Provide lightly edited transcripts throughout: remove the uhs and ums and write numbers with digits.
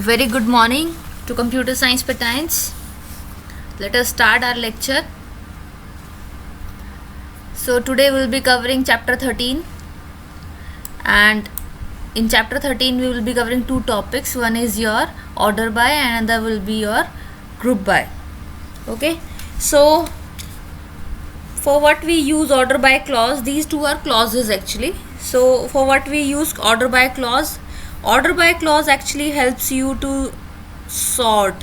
Very good morning to Computer Science Patines. Let us start our lecture. So today we will be covering chapter 13, and in chapter 13 we will be covering two topics. One is your order by and another will be your group by. Okay, so for what we use order by clause, these two are clauses actually. So for what we use order by clause actually helps you to sort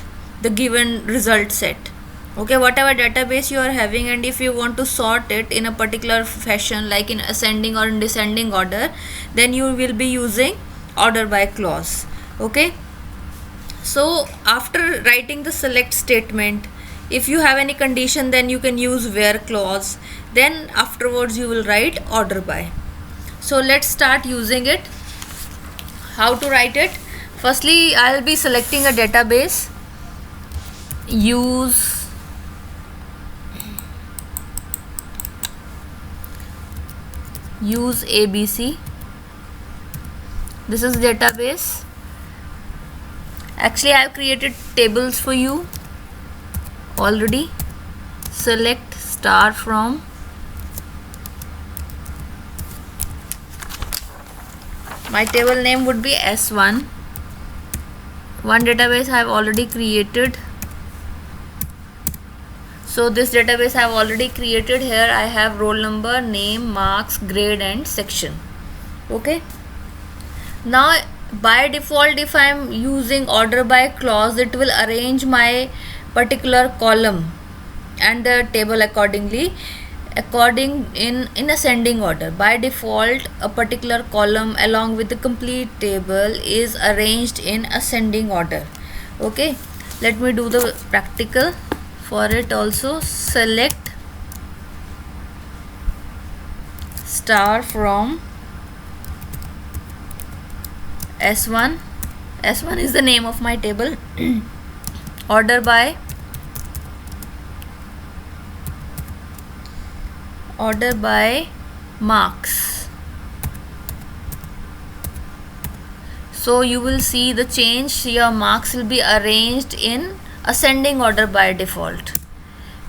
the given result set. Okay, whatever database you are having, and if you want to sort it in a particular fashion like in ascending or in descending order, then you will be using order by clause. Okay, so after writing the select statement, if you have any condition, then you can use where clause, then afterwards you will write order by. So let's start using it. How to write it? Firstly, I'll be selecting a database. Use ABC. This is database. Actually, I have created tables for you already. Select star from my table name would be S1. One database I have already created. So this database I have already created. Here I have roll number, name, marks, grade and section. Okay. Now by default, if I am using order by clause, it will arrange my particular column and the table according in ascending order. By default, a particular column along with the complete table is arranged in ascending order. Okay, let me do the practical for it also. Select star from S1. S1 is the name of my table. Order by marks. So you will see the change. Your marks will be arranged in ascending order by default.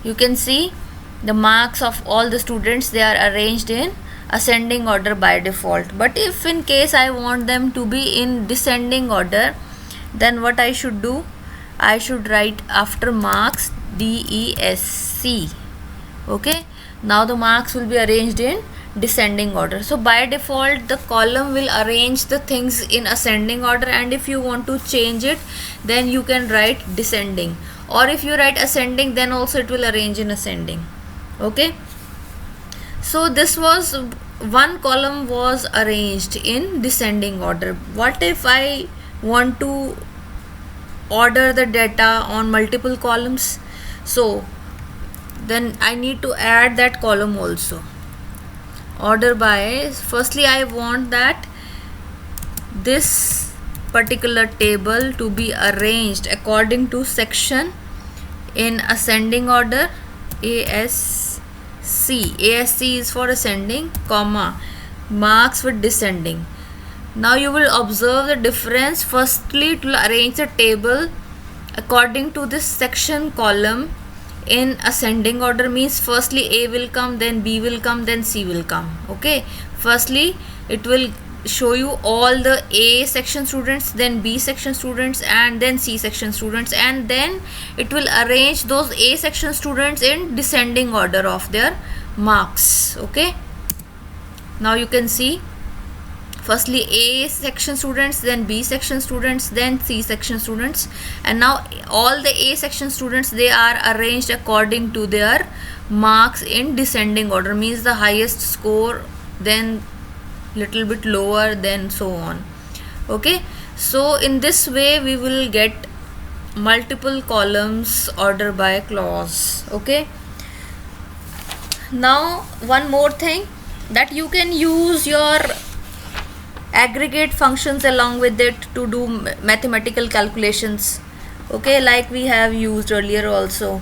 You can see the marks of all the students, they are arranged in ascending order by default. But if in case I want them to be in descending order, then what I should do? I should write after marks DESC. Okay, now the marks will be arranged in descending order. So by default, the column will arrange the things in ascending order, and if you want to change it, then you can write descending, or if you write ascending, then also it will arrange in ascending. Okay, so this was one column was arranged in descending order. What if I want to order the data on multiple columns? So then I need to add that column also. Order by, firstly I want that this particular table to be arranged according to section in ascending order. ASC is for ascending, comma, marks with descending. Now you will observe the difference. Firstly, it will arrange the table according to this section column in ascending order, means firstly A will come, then B will come, then C will come. Okay, firstly it will show you all the A section students, then B section students, and then C section students, and then it will arrange those A section students in descending order of their marks. Okay, now you can see firstly A section students, then B section students, then C section students, and now all the A section students, they are arranged according to their marks in descending order, means the highest score, then little bit lower, then so on. Okay, so in this way we will get multiple columns order by clause. Okay, now one more thing, that you can use your aggregate functions along with it to do mathematical calculations. Okay, like we have used earlier also.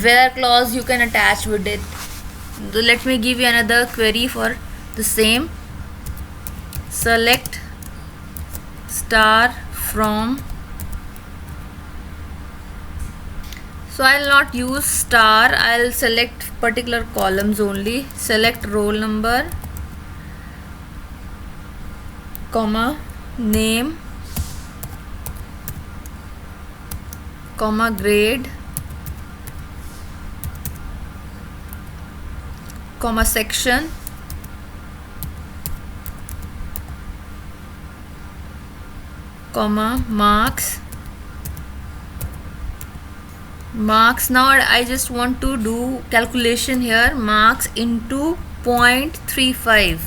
Where clause you can attach with it. So let me give you another query for the same. Select star from So I'll not use star, I'll select particular columns only. Select roll number, comma, name, comma, grade, comma, section, comma, marks. Now I just want to do calculation here. Marks into 0.35.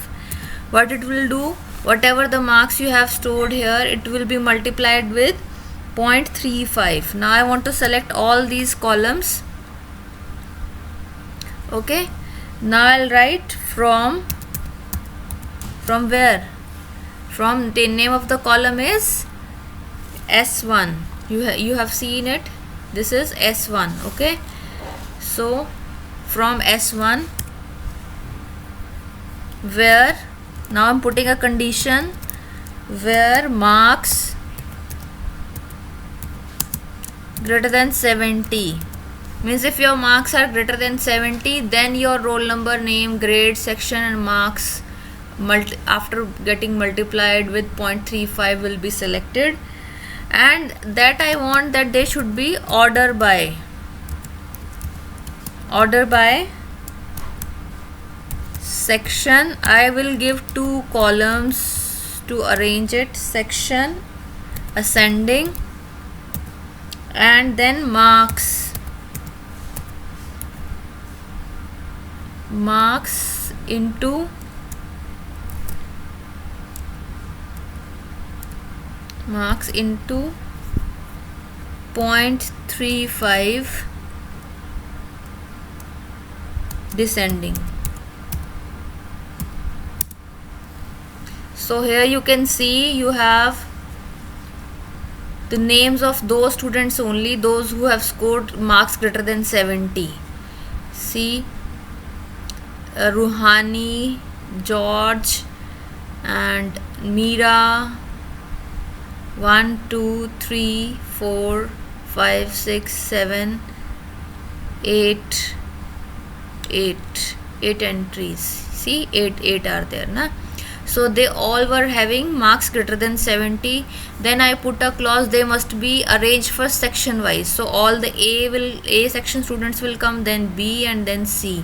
What it will do, whatever the marks you have stored here, it will be multiplied with 0.35. Now I want to select all these columns. Okay, now I'll write from where, from the name of the column is S1. You have seen it, this is S1. Okay, so from S1, where, now I'm putting a condition, where marks greater than 70, means if your marks are greater than 70, then your roll number, name, grade, section and marks after getting multiplied with 0.35 will be selected. And that I want that they should be order by section. I will give 2 columns to arrange it, section, ascending, and then marks into 0.35 descending. So here you can see you have the names of those students only, those who have scored marks greater than 70. See, Ruhani, George and Meera, 1, 2, 3, 4, 5, 6, 7, 8 entries. See, 8 are there, na? So they all were having marks greater than 70. Then I put a clause, they must be arranged for section wise. So all the A section students will come, then B and then C.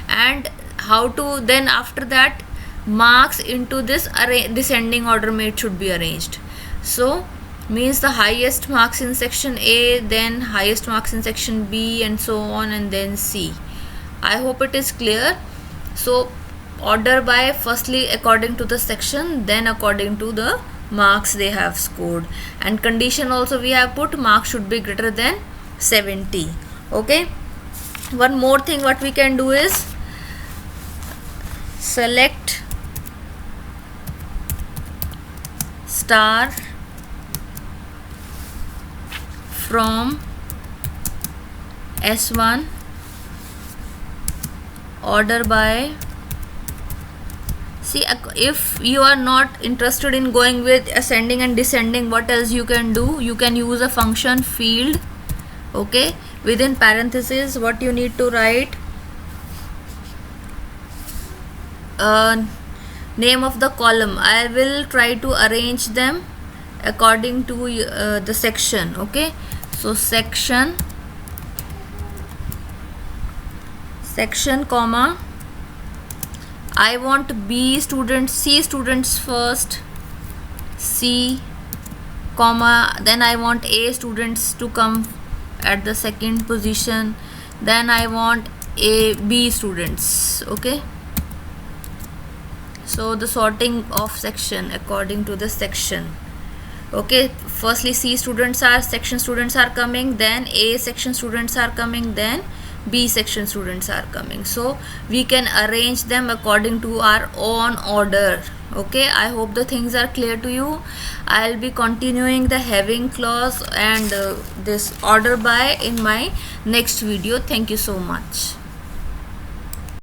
And how to, then after that, marks into this descending order it should be arranged. So means the highest marks in section A, then highest marks in section B and so on, and then C. I hope it is clear. So order by firstly according to the section, then according to the marks they have scored, and condition also we have put marks should be greater than 70. Okay, one more thing what we can do is select star from S1, order by. See, if you are not interested in going with ascending and descending, what else you can do? You can use a function field. Okay, within parentheses what you need to write, name of the column. I will try to arrange them according to the section. Okay, so section comma, I want B students, C students first, C, comma, then I want A students to come at the second position, then I want B students. Okay, so the sorting of section according to the section. Okay, firstly C section students are coming, then A section students are coming, then B section students are coming. So we can arrange them according to our own order. Okay, I hope the things are clear to you. I'll be continuing the having clause and this order by in my next video. Thank you so much.